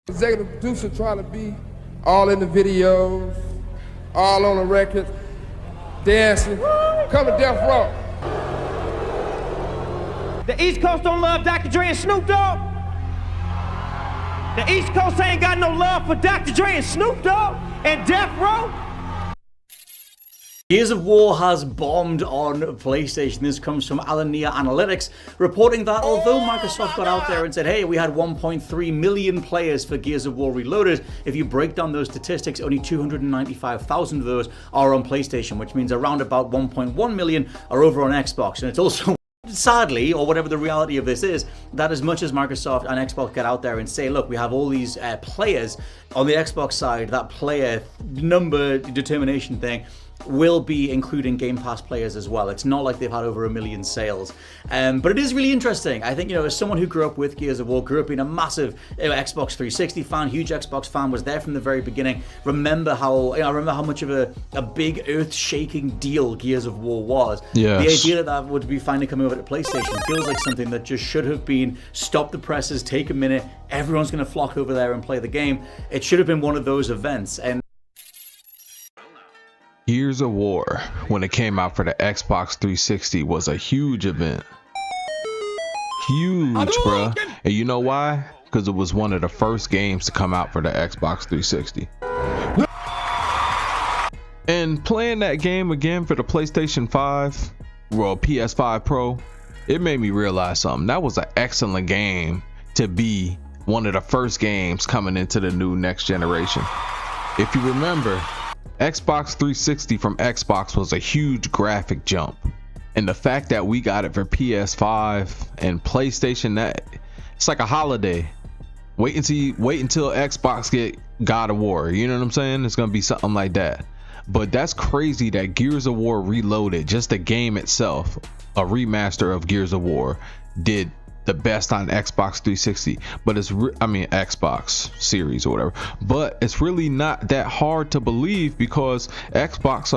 Executive producer trying to be all in the videos, all on the record, dancing, come to Death Row. The East Coast don't love Dr. Dre and Snoop Dogg. The East Coast ain't got no love for Dr. Dre and Snoop Dogg and Death Row. Gears of War has bombed on PlayStation. This comes from Alinea Analytics, reporting that although Microsoft got out there and said, hey, we had 1.3 million players for Gears of War Reloaded, if you break down those statistics, only 295,000 of those are on PlayStation, which means around about 1.1 million are over on Xbox. And it's also sadly, or whatever the reality of this is, that as much as Microsoft and Xbox get out there and say, look, we have all these players on the Xbox side, that player number determination thing will be including Game Pass players as well. It's not like they've had over 1 million sales. But it is really interesting. I think, as someone who grew up with Gears of War, grew up being a massive Xbox 360 fan, huge Xbox fan, was there from the very beginning. I remember how much of a big earth-shaking deal Gears of War was. Yes. The idea that would be finally coming over to PlayStation feels like something that just should have been stop the presses, take a minute, everyone's going to flock over there and play the game. It should have been one of those events. And Gears of War, when it came out for the Xbox 360, was a huge event. Huge, bruh. And you know why? Because it was one of the first games to come out for the Xbox 360. And playing that game again for the PlayStation 5, well, PS5 Pro, it made me realize something. That was an excellent game to be one of the first games coming into the new next generation. If you remember, Xbox 360 from Xbox was a huge graphic jump, and the fact that we got it for PS5 and PlayStation, that it's like a holiday. Wait until Xbox get God of War, you know what I'm saying? It's gonna be something like that. But that's crazy that Gears of War Reloaded, just the game itself, a remaster of Gears of War, did the best on Xbox 360, but it's Xbox Series or whatever, but it's really not that hard to believe because Xbox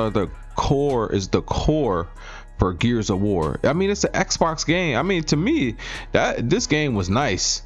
is the core for Gears of War. I mean, it's an Xbox game. I mean, to me, this game was nice.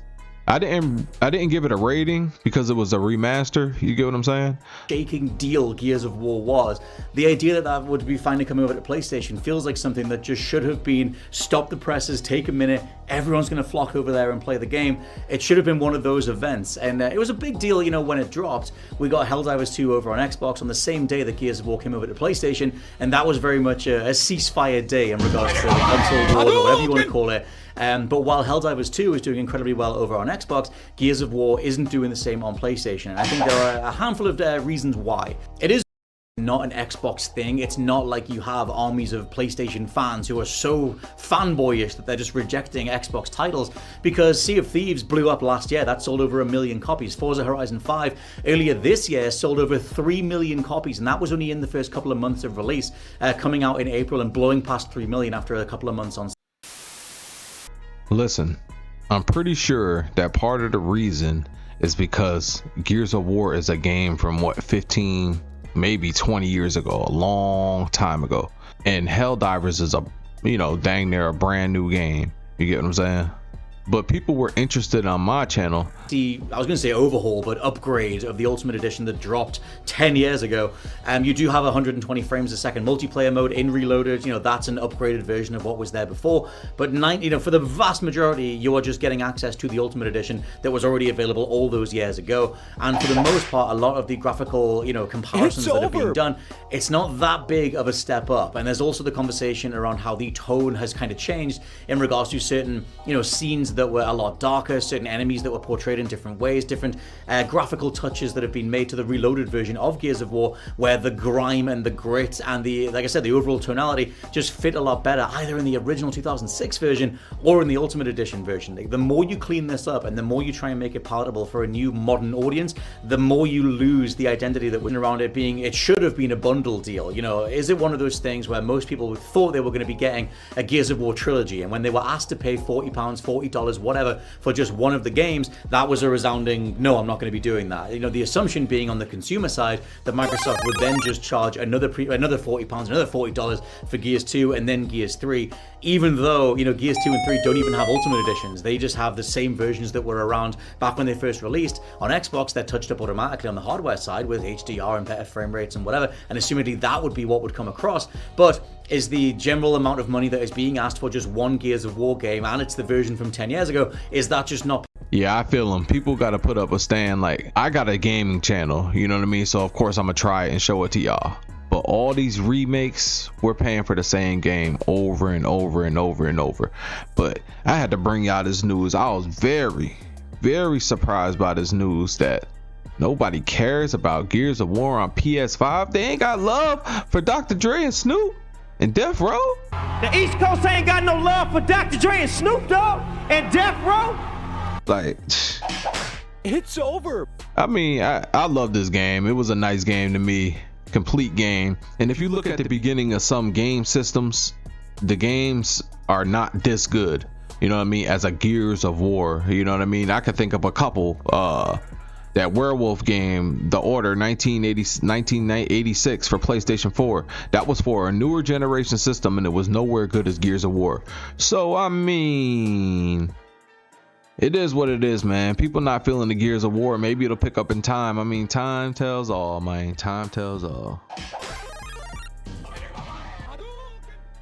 I didn't give it a rating because it was a remaster. You get what I'm saying? Shaking deal Gears of War was. The idea that would be finally coming over to PlayStation feels like something that just should have been stop the presses, take a minute, everyone's going to flock over there and play the game. It should have been one of those events, and it was a big deal, when it dropped. We got Helldivers 2 over on Xbox on the same day that Gears of War came over to PlayStation, and that was very much a ceasefire day in regards to console war or whatever you want to call it. But while Helldivers 2 is doing incredibly well over on Xbox, Gears of War isn't doing the same on PlayStation. And I think there are a handful of reasons why. It is not an Xbox thing. It's not like you have armies of PlayStation fans who are so fanboyish that they're just rejecting Xbox titles, because Sea of Thieves blew up last year. That sold over 1 million copies. Forza Horizon 5 earlier this year sold over 3 million copies, and that was only in the first couple of months of release, coming out in April and blowing past 3 million after a couple of months on. Listen, I'm pretty sure that part of the reason is because Gears of War is a game from 15, maybe 20 years ago, a long time ago. And Helldivers is dang near a brand new game. You get what I'm saying? But people were interested on my channel. I was going to say overhaul, but upgrade of the Ultimate Edition that dropped 10 years ago. You do have 120 frames a second multiplayer mode in Reloaded. That's an upgraded version of what was there before. But for the vast majority, you are just getting access to the Ultimate Edition that was already available all those years ago. And for the most part, a lot of the graphical, comparisons that have been done, it's not that big of a step up. And there's also the conversation around how the tone has kind of changed in regards to certain, scenes that were a lot darker, certain enemies that were portrayed in different ways, different graphical touches that have been made to the Reloaded version of Gears of War, where the grime and the grit and the overall tonality just fit a lot better, either in the original 2006 version or in the Ultimate Edition version. The more you clean this up and the more you try and make it palatable for a new modern audience, the more you lose the identity that went around it should have been a bundle deal. Is it one of those things where most people thought they were going to be getting a Gears of War trilogy, and when they were asked to pay £40, $40 $50, whatever, for just one of the games, that was a resounding no, I'm not going to be doing that. You know, the assumption being on the consumer side that Microsoft would then just charge another £40, another $40 for Gears 2 and then Gears 3, even though, you know, Gears 2 and 3 don't even have Ultimate Editions. They just have the same versions that were around back when they first released. On Xbox, they're touched up automatically on the hardware side with HDR and better frame rates and whatever, and assumedly that would be what would come across. But is the general amount of money that is being asked for just one Gears of War game, and it's the version from 10 years ago, is that just not? Yeah, I feel them. People got to put up a stand. Like, I got a gaming channel, you know what I mean? So of course I'm gonna try it and show it to y'all. But all these remakes, we're paying for the same game over and over and over and over. But I had to bring y'all this news. I was very, very surprised by this news that nobody cares about Gears of War on PS5. They ain't got love for Dr. Dre and Snoop and Death Row. The East Coast ain't got no love for Dr. Dre and Snoop Dogg and Death Row. Like, It's over. I mean, I love this game. It was a nice game to me. Complete game. And if you look at the beginning of some game systems, the games are not this good, you know what I mean, as a Gears of War, you know what I mean. I could think of a couple. That werewolf game, The Order 1986 for PlayStation 4, that was for a newer generation system and it was nowhere good as Gears of War. So I mean, it is what it is, man. People not feeling the Gears of War. Maybe it'll pick up in time. I mean, time tells all, man. Time tells all.